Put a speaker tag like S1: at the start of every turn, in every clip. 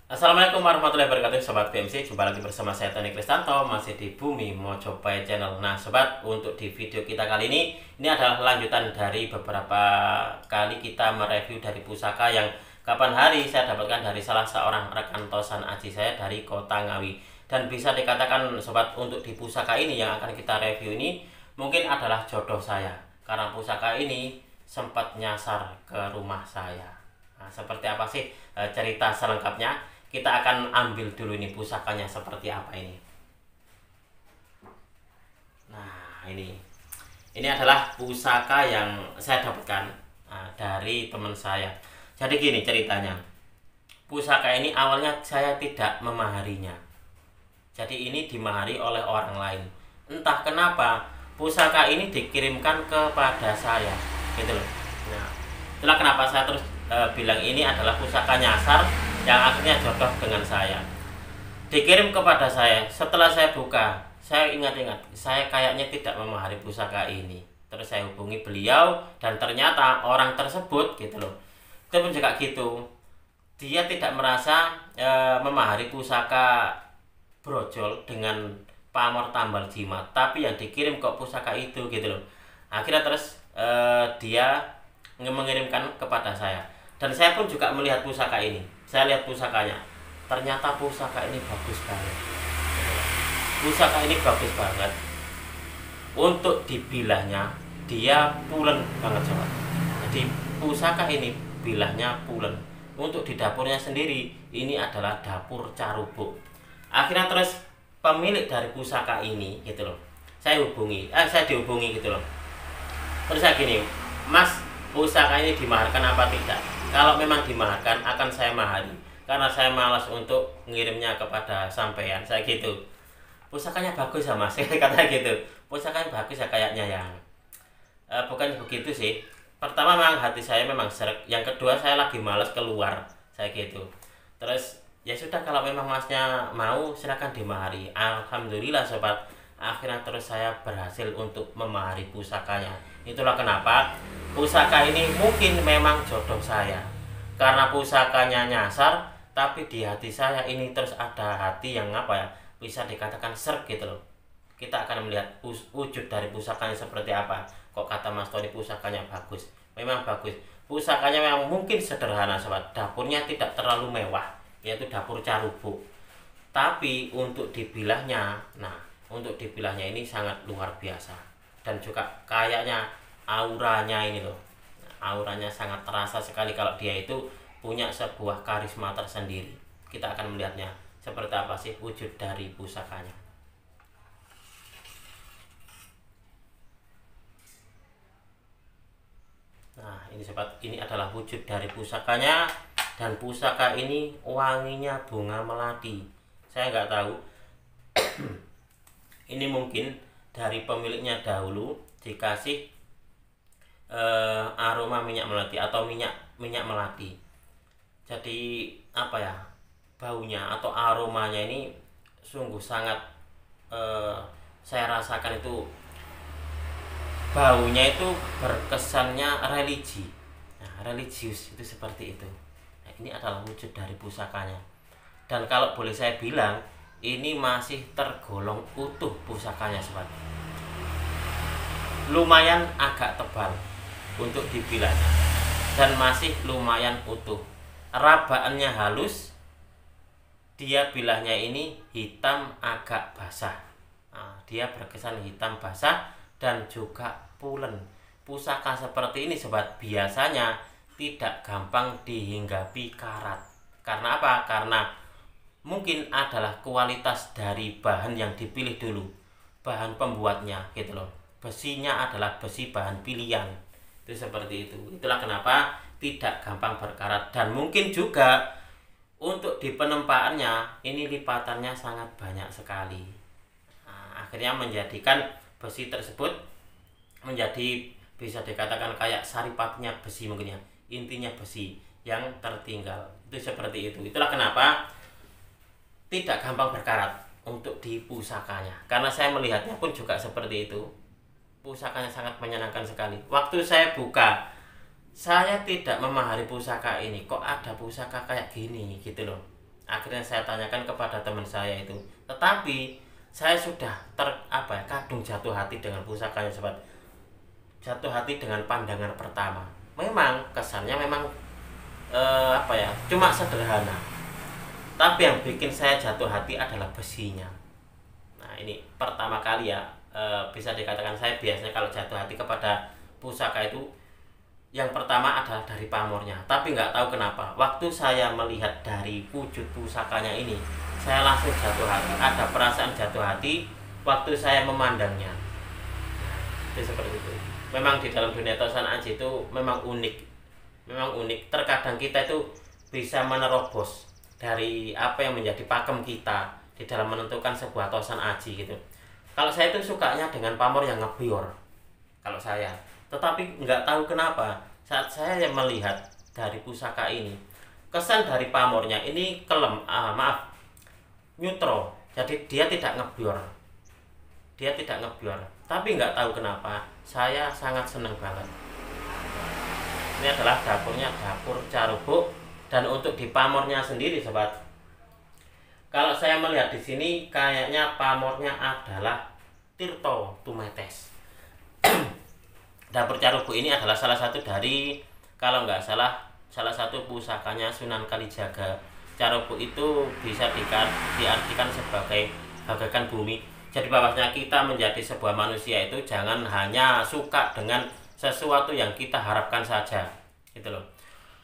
S1: Assalamualaikum warahmatullahi wabarakatuh Sobat PMC, jumpa lagi bersama saya Tony Kristanto, masih di Bumi Mojopahit Channel. Nah sobat, untuk di video kita kali ini adalah lanjutan dari beberapa kali kita mereview dari pusaka yang kapan hari saya dapatkan dari salah seorang rekan tosan aji saya dari kota Ngawi. Dan bisa dikatakan sobat, untuk di pusaka ini yang akan kita review ini mungkin adalah jodoh saya, karena pusaka ini sempat nyasar ke rumah saya. Nah, seperti apa sih cerita selengkapnya? Kita akan ambil dulu ini pusakanya seperti apa ini. Nah, ini adalah pusaka yang saya dapatkan dari teman saya. Jadi gini ceritanya. Pusaka ini awalnya saya tidak memaharinya. Jadi ini dimahari oleh orang lain. Entah kenapa pusaka ini dikirimkan kepada saya, gitu loh. Nah, itulah kenapa saya terus bilang ini adalah pusaka nyasar yang akhirnya jodoh dengan saya. Dikirim kepada saya, setelah saya buka, saya ingat-ingat, saya kayaknya tidak memahari pusaka ini. Terus saya hubungi beliau dan ternyata orang tersebut, gitu loh, itu pun juga gitu. Dia tidak merasa memahari pusaka brojol dengan pamor tambal jimat, tapi yang dikirim kok pusaka itu, gitu loh. Akhirnya terus dia mengirimkan kepada saya, dan saya pun juga melihat pusaka ini. Saya lihat pusakanya, ternyata pusaka ini bagus banget. Pusaka ini bagus banget. Untuk dibilahnya dia pulen banget sobat. Jadi pusaka ini bilahnya pulen. Untuk di dapurnya sendiri ini adalah dapur carubuk. Akhirnya terus pemilik dari pusaka ini, gitu loh, saya dihubungi, gitu loh. Terus saya gini, Mas, pusaka ini dimaharkan apa tidak? Kalau memang dimaharkan akan saya mahari, karena saya malas untuk ngirimnya kepada sampean. Saya gitu. Pusakanya bagus ya Mas, katanya gitu. Pusakanya bagus ya kayaknya ya. Bukan begitu sih. Pertama memang hati saya memang seret. Yang kedua saya lagi malas keluar. Saya gitu. Terus ya sudah, kalau memang Masnya mau silakan dimahari. Alhamdulillah sobat, akhirnya terus saya berhasil untuk memahari pusakanya. Itulah kenapa pusaka ini mungkin memang jodoh saya, karena pusakanya nyasar, tapi di hati saya ini terus ada hati yang apa ya, bisa dikatakan serg, gitu loh. Kita akan melihat wujud dari pusakanya seperti apa. Kok kata Mas Tony pusakanya bagus? Memang bagus. Pusakanya memang mungkin sederhana sobat, dapurnya tidak terlalu mewah, yaitu dapur carubuk. Tapi untuk dibilahnya, untuk dibilahnya ini sangat luar biasa. Dan juga kayaknya auranya ini loh, auranya sangat terasa sekali kalau dia itu punya sebuah karisma tersendiri. Kita akan melihatnya seperti apa sih wujud dari pusakanya. Nah ini sobat, ini adalah wujud dari pusakanya. Dan pusaka ini wanginya bunga melati. Saya nggak tahu ini mungkin dari pemiliknya dahulu dikasih aroma minyak melati atau minyak melati. Jadi apa ya, baunya atau aromanya ini sungguh sangat saya rasakan itu baunya itu berkesannya religi. Nah, religius itu seperti itu. Nah, ini adalah wujud dari pusakanya. Dan kalau boleh saya bilang, ini masih tergolong utuh pusakanya sobat. Lumayan agak tebal untuk dibilahnya, dan masih lumayan utuh. Rabaannya halus, dia bilahnya ini hitam agak basah. Dia berkesan hitam basah dan juga pulen. Pusaka seperti ini sobat biasanya tidak gampang dihinggapi karat. Karena apa? Karena mungkin adalah kualitas dari bahan yang dipilih dulu, bahan pembuatnya, gitu loh. Besinya adalah besi bahan pilihan. Itu seperti itu. Itulah kenapa tidak gampang berkarat. Dan mungkin juga untuk di penempaannya ini lipatannya sangat banyak sekali. Akhirnya menjadikan besi tersebut menjadi bisa dikatakan kayak saripatinya besi mungkin ya. Intinya besi yang tertinggal. Itu seperti itu. Itulah kenapa tidak gampang berkarat untuk di pusakanya. Karena saya melihatnya pun juga seperti itu. Pusakanya sangat menyenangkan sekali. Waktu saya buka, saya tidak memahari pusaka ini. Kok ada pusaka kayak gini, gitu loh. Akhirnya saya tanyakan kepada teman saya itu, tetapi saya sudah kadung jatuh hati dengan pusakanya sobat. Jatuh hati dengan pandangan pertama. Memang kesannya memang cuma sederhana. Tapi yang bikin saya jatuh hati adalah besinya. Nah, ini pertama kali ya, bisa dikatakan saya biasanya kalau jatuh hati kepada pusaka itu yang pertama adalah dari pamornya. Tapi nggak tahu kenapa waktu saya melihat dari wujud pusakanya ini, saya langsung jatuh hati. Ada perasaan jatuh hati waktu saya memandangnya. Itu seperti itu. Memang di dalam dunia tosan aji itu memang unik. Memang unik. Terkadang kita itu bisa menerobos dari apa yang menjadi pakem kita di dalam menentukan sebuah tosan aji gitu. Kalau saya itu sukanya dengan pamor yang ngebior. Kalau saya, tetapi nggak tahu kenapa saat saya melihat dari pusaka ini, kesan dari pamornya ini neutro. Jadi dia tidak ngebior, tapi nggak tahu kenapa saya sangat senang banget. Ini adalah dapurnya, dapur Carubuk. Dan untuk di pamornya sendiri sobat, kalau saya melihat di sini kayaknya pamornya adalah Tirto Tumetes. Dapur Carubuk ini adalah salah satu dari, kalau nggak salah satu pusakanya Sunan Kalijaga. Carubuk itu bisa diartikan sebagai bagaikan bumi. Jadi bahwasanya kita menjadi sebuah manusia itu jangan hanya suka dengan sesuatu yang kita harapkan saja, gitu loh.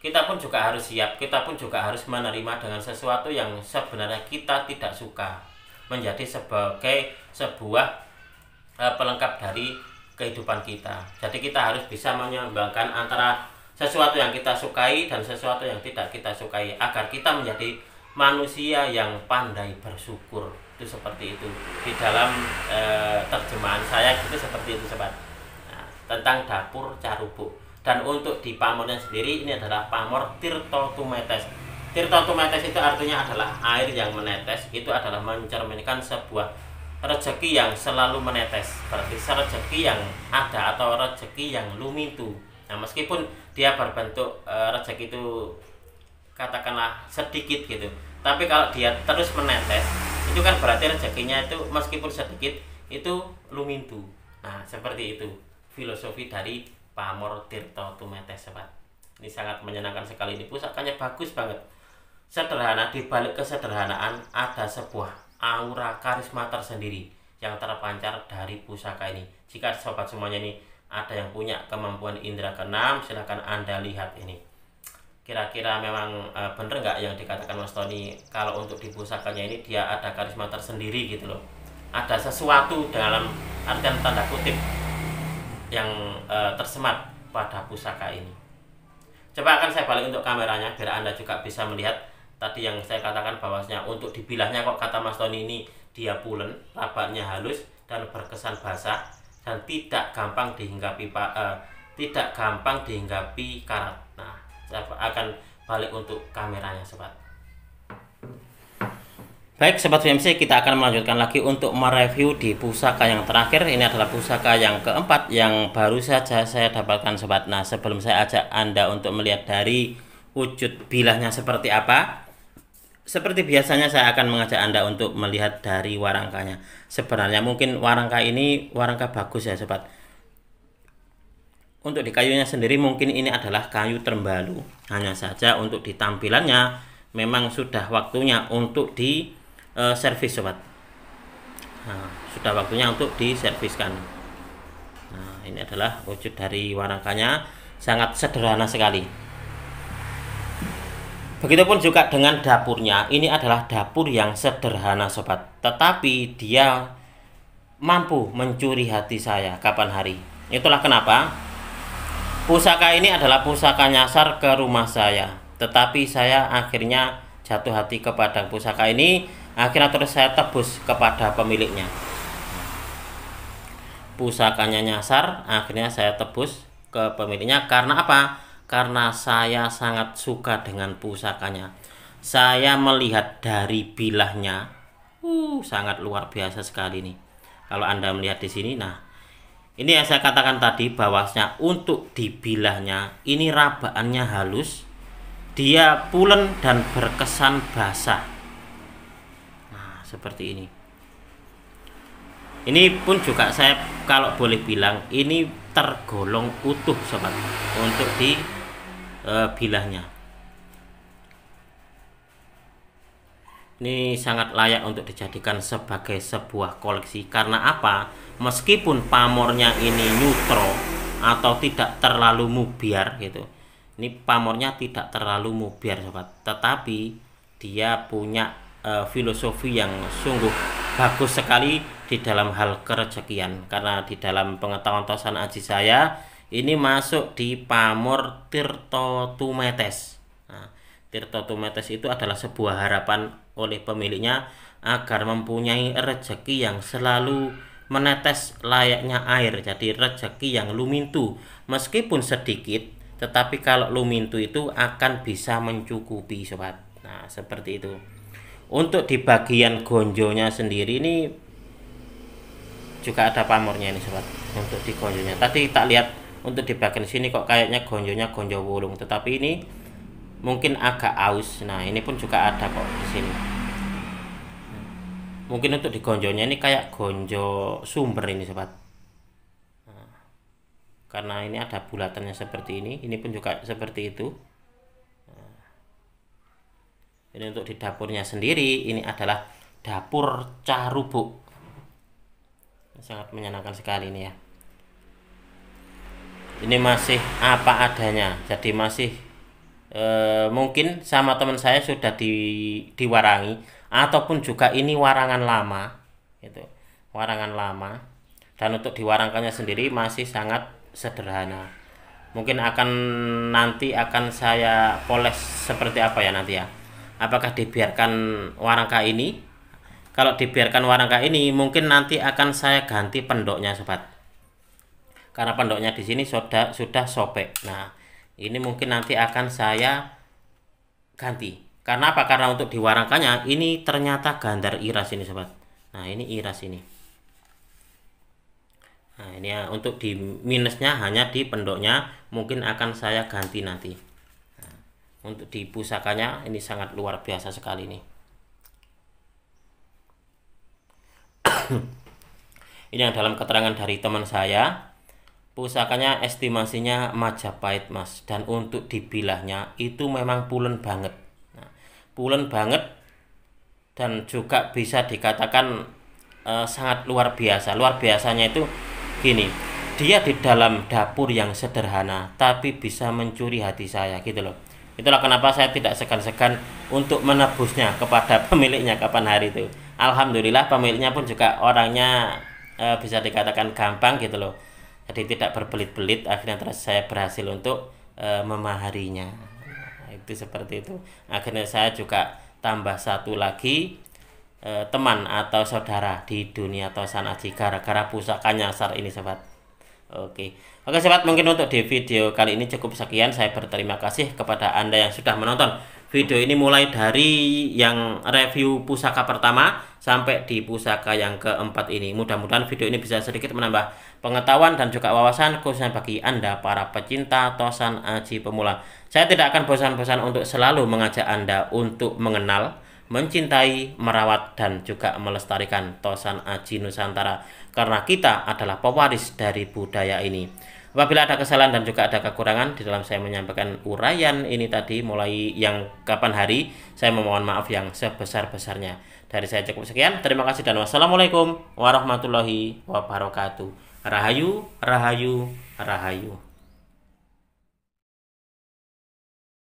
S1: Kita pun juga harus siap, kita pun juga harus menerima dengan sesuatu yang sebenarnya kita tidak suka, menjadi sebagai sebuah pelengkap dari kehidupan kita. Jadi kita harus bisa menyeimbangkan antara sesuatu yang kita sukai dan sesuatu yang tidak kita sukai, agar kita menjadi manusia yang pandai bersyukur. Itu seperti itu di dalam terjemahan saya gitu, seperti itu sobat. Nah, tentang dapur Carubuk. Dan untuk di pamornya sendiri ini adalah pamor Tirto Tumetes. Tirto Tumetes itu artinya adalah air yang menetes. Itu adalah mencerminkan sebuah rezeki yang selalu menetes, berarti rezeki yang ada atau rezeki yang lumintu. Nah, meskipun dia berbentuk rezeki itu katakanlah sedikit gitu, tapi kalau dia terus menetes, itu kan berarti rezekinya itu meskipun sedikit itu lumintu. Nah, seperti itu filosofi dari pamor Tirto Tumetes sobat. Ini sangat menyenangkan sekali. Ini pusakanya bagus banget, sederhana. Di balik kesederhanaan ada sebuah aura karisma tersendiri yang terpancar dari pusaka ini. Jika sobat semuanya ini ada yang punya kemampuan indera keenam, silahkan Anda lihat ini. Kira-kira memang bener nggak yang dikatakan Mas Tony, kalau untuk di pusakanya ini dia ada karisma tersendiri gitu loh. Ada sesuatu dalam artian tanda kutip yang tersemat pada pusaka ini. Coba akan saya balik untuk kameranya biar Anda juga bisa melihat tadi yang saya katakan bahwasanya untuk dibilahnya kok kata Mas Tony ini dia pulen, rabatnya halus dan berkesan basah dan tidak gampang dihinggapi karat. Nah, saya akan balik untuk kameranya sobat. Baik sobat VMC, kita akan melanjutkan lagi untuk mereview di pusaka yang terakhir. Ini adalah pusaka yang keempat yang baru saja saya dapatkan sobat. Nah, sebelum saya ajak Anda untuk melihat dari wujud bilahnya seperti apa, seperti biasanya saya akan mengajak Anda untuk melihat dari warangkanya. Sebenarnya mungkin warangka ini warangka bagus ya sobat. Untuk di kayunya sendiri mungkin ini adalah kayu termbalu. Hanya saja untuk di tampilannya memang sudah waktunya untuk di servis sobat. Nah, sudah waktunya untuk diserviskan. Nah, ini adalah wujud dari warangkanya, sangat sederhana sekali. Begitupun juga dengan dapurnya. Ini adalah dapur yang sederhana sobat, tetapi dia mampu mencuri hati saya kapan hari. Itulah kenapa pusaka ini adalah pusaka nyasar ke rumah saya, tetapi saya akhirnya jatuh hati kepada pusaka ini. Akhirnya terus saya tebus kepada pemiliknya. Pusakanya nyasar, akhirnya saya tebus ke pemiliknya. Karena apa? Karena saya sangat suka dengan pusakanya. Saya melihat dari bilahnya, sangat luar biasa sekali nih. Kalau Anda melihat di sini, nah ini yang saya katakan tadi bahwasanya untuk di bilahnya ini rabaannya halus dia pulen dan berkesan basah. Nah, seperti ini. Ini pun juga saya kalau boleh bilang ini tergolong utuh sobat untuk di bilahnya. Ini sangat layak untuk dijadikan sebagai sebuah koleksi. Karena apa? Meskipun pamornya ini neutro atau tidak terlalu mubiar gitu. Ini pamornya tidak terlalu mubiar sobat, tetapi dia punya filosofi yang sungguh bagus sekali di dalam hal kerejekian. Karena di dalam pengetahuan tosan aji saya ini masuk di pamor Tirto Tumetes. Nah, Tirto Tumetes itu adalah sebuah harapan oleh pemiliknya agar mempunyai rezeki yang selalu menetes layaknya air. Jadi rezeki yang lumintu meskipun sedikit, tetapi kalau lumintu itu akan bisa mencukupi sobat. Nah, seperti itu. Untuk di bagian gonjonya sendiri ini juga ada pamornya ini sobat. Untuk di gonjonya tadi tak lihat, untuk di bagian sini kok kayaknya gonjonya gonjo wulung, tetapi ini mungkin agak aus. Nah, ini pun juga ada kok di sini. Mungkin untuk di gonjonya ini kayak gonjo sumber ini sobat. Nah, karena ini ada bulatannya seperti ini pun juga seperti itu. Nah, ini untuk di dapurnya sendiri, ini adalah dapur carubuk. Sangat menyenangkan sekali ini ya. Ini masih apa adanya, jadi masih mungkin sama teman saya sudah diwarangi, ataupun juga ini warangan lama gitu, warangan lama. Dan untuk diwarangkannya sendiri masih sangat sederhana. Mungkin nanti akan saya poles seperti apa ya nanti ya. Apakah dibiarkan warangka ini? Kalau dibiarkan warangka ini mungkin nanti akan saya ganti pendoknya sobat. Karena pendoknya di sini sudah sobek. Nah, ini mungkin nanti akan saya ganti. Karena apa? Karena untuk diwarangkannya ini ternyata gandar iras ini sobat. Nah, ini iras ini. Nah, ini ya, untuk di minusnya hanya di pendoknya, mungkin akan saya ganti nanti. Nah, untuk di pusakanya ini sangat luar biasa sekali nih. Ini yang dalam keterangan dari teman saya, pusakanya estimasinya Majapahit mas, dan untuk dibilahnya itu memang pulen banget. Nah, pulen banget dan juga bisa dikatakan sangat luar biasa. Luar biasanya itu gini, dia di dalam dapur yang sederhana tapi bisa mencuri hati saya gitu loh. Itulah kenapa saya tidak segan-segan untuk menebusnya kepada pemiliknya kapan hari itu. Alhamdulillah pemiliknya pun juga orangnya bisa dikatakan gampang gitu loh. Jadi tidak berbelit-belit, akhirnya terus saya berhasil untuk memaharinya. Nah, itu seperti itu. Akhirnya saya juga tambah satu lagi teman atau saudara di dunia tosan aji gara-gara pusaka nyasar ini sobat. Oke sobat, mungkin untuk di video kali ini cukup sekian. Saya berterima kasih kepada Anda yang sudah menonton video ini mulai dari yang review pusaka pertama sampai di pusaka yang keempat ini. Mudah-mudahan video ini bisa sedikit menambah pengetahuan dan juga wawasan khususnya bagi Anda para pecinta tosan aji pemula. Saya tidak akan bosan-bosan untuk selalu mengajak Anda untuk mengenal, mencintai, merawat, dan juga melestarikan tosan aji Nusantara, karena kita adalah pewaris dari budaya ini. Apabila ada kesalahan dan juga ada kekurangan di dalam saya menyampaikan uraian ini tadi mulai yang kapan hari, saya memohon maaf yang sebesar-besarnya. Dari saya cukup sekian, terima kasih dan wassalamualaikum warahmatullahi wabarakatuh. Rahayu, rahayu, rahayu.